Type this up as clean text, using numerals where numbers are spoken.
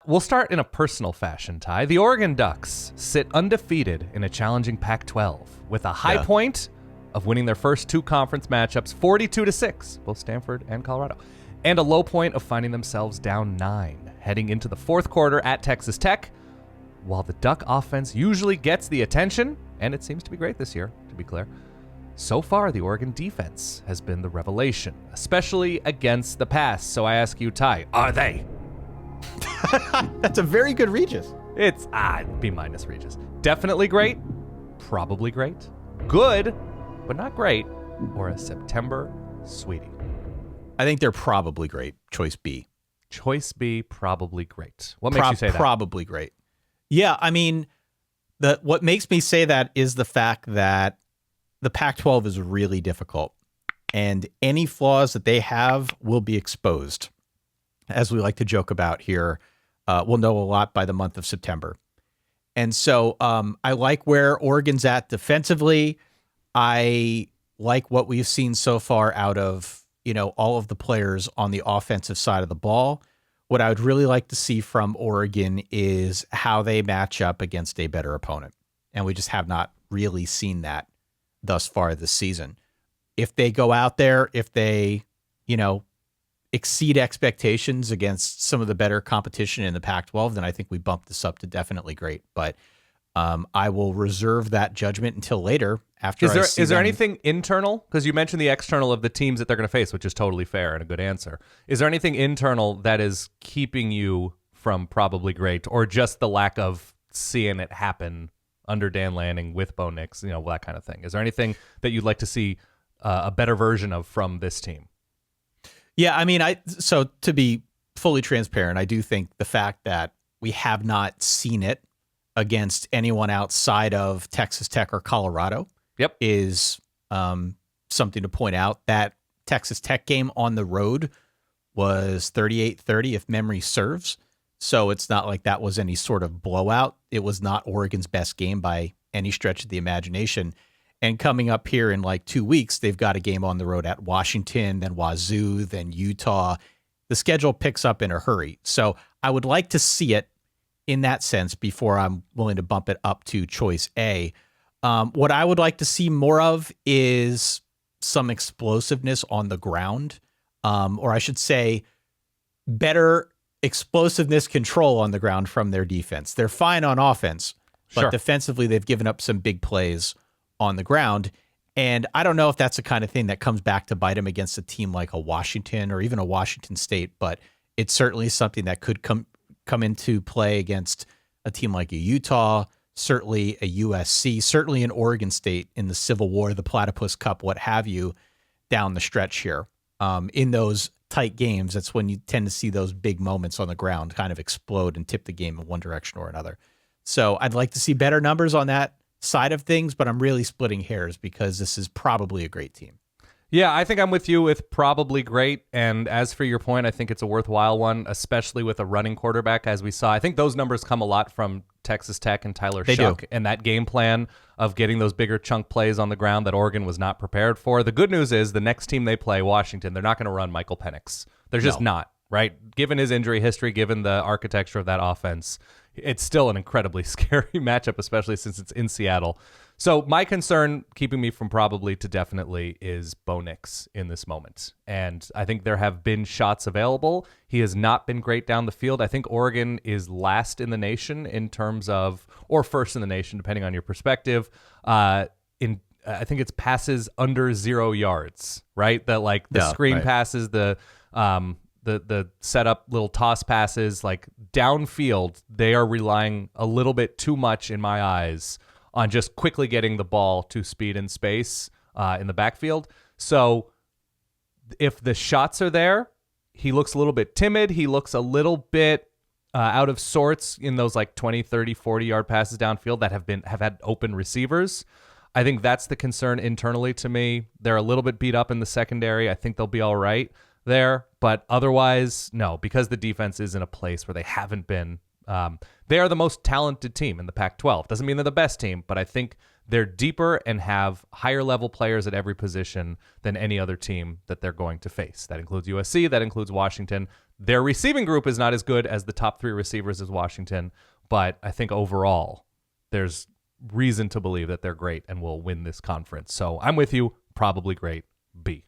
We'll start in a personal fashion, Ty. The Oregon Ducks sit undefeated in a challenging Pac-12 with a high point of winning their first 2 conference matchups 42-6, both Stanford and Colorado, and a low point of finding themselves down 9 heading into the fourth quarter at Texas Tech. While the Duck offense usually gets the attention, and it seems to be great this year, to be clear, so far the Oregon defense has been the revelation, especially against the pass. So I ask you, Ty, are they? That's a very good Regis. It's B- Regis. Definitely great, probably great, good, but not great, or a September sweetie. I think they're probably great. Choice B. Choice B, probably great. What makes you say that? Probably great. Yeah, I mean, what makes me say that is the fact that the Pac-12 is really difficult, and any flaws that they have will be exposed. As we like to joke about here, we'll know a lot by the month of September. And so I like where Oregon's at defensively. I like what we've seen so far out of, all of the players on the offensive side of the ball. What I would really like to see from Oregon is how they match up against a better opponent. And we just have not really seen that thus far this season. If they go out there, if they, exceed expectations against some of the better competition in the Pac-12, then I think we bump this up to definitely great. But I will reserve that judgment until later. After is there anything internal? Because you mentioned the external of the teams that they're going to face, which is totally fair and a good answer. Is there anything internal that is keeping you from probably great, or just the lack of seeing it happen under Dan Lanning with Bo Nix, that kind of thing? Is there anything that you'd like to see a better version of from this team? Yeah, I mean, so to be fully transparent, I do think the fact that we have not seen it against anyone outside of Texas Tech or Colorado is something to point out. That Texas Tech game on the road was 38-30, if memory serves. So it's not like that was any sort of blowout. It was not Oregon's best game by any stretch of the imagination. And coming up here in like 2 weeks, they've got a game on the road at Washington, then Wazoo, then Utah. The schedule picks up in a hurry. So I would like to see it in that sense before I'm willing to bump it up to choice A. What I would like to see more of is some explosiveness on the ground, or I should say better explosiveness control on the ground from their defense. They're fine on offense, but defensively they've given up some big plays on the ground. And I don't know if that's the kind of thing that comes back to bite him against a team like a Washington or even a Washington State, but it's certainly something that could come into play against a team like a Utah, certainly a USC, certainly an Oregon State in the Civil War, the Platypus Cup, what have you, down the stretch here. In those tight games, that's when you tend to see those big moments on the ground kind of explode and tip the game in one direction or another. So I'd like to see better numbers on that side of things, but I'm really splitting hairs because this is probably a great team. Yeah, I think I'm with you with probably great. And as for your point, I think it's a worthwhile one, especially with a running quarterback, as we saw. I think those numbers come a lot from Texas Tech and Tyler Shuck and that game plan of getting those bigger chunk plays on the ground that Oregon was not prepared for. The good news is the next team they play, Washington, they're not going to run Michael Penix. They're just not, right? Given his injury history, given the architecture of that offense, it's still an incredibly scary matchup, especially since it's in Seattle. So my concern, keeping me from probably to definitely, is Bo Nix in this moment. And I think there have been shots available. He has not been great down the field. I think Oregon is last in the nation in terms of, or first in the nation, depending on your perspective. I think it's passes under 0 yards, right? That like the screen passes, the setup little toss passes, like downfield, they are relying a little bit too much in my eyes on just quickly getting the ball to speed and space in the backfield. So if the shots are there, he looks a little bit timid. He looks a little bit out of sorts in those like 20, 30, 40-yard passes downfield that have had open receivers. I think that's the concern internally to me. They're a little bit beat up in the secondary. I think they'll be all right there. But otherwise, no, because the defense is in a place where they haven't been. They are the most talented team in the Pac-12. Doesn't mean they're the best team, but I think they're deeper and have higher level players at every position than any other team that they're going to face. That includes USC, that includes Washington. Their receiving group is not as good as the top 3 receivers as Washington, but I think overall there's reason to believe that they're great and will win this conference. So I'm with you, probably great, B.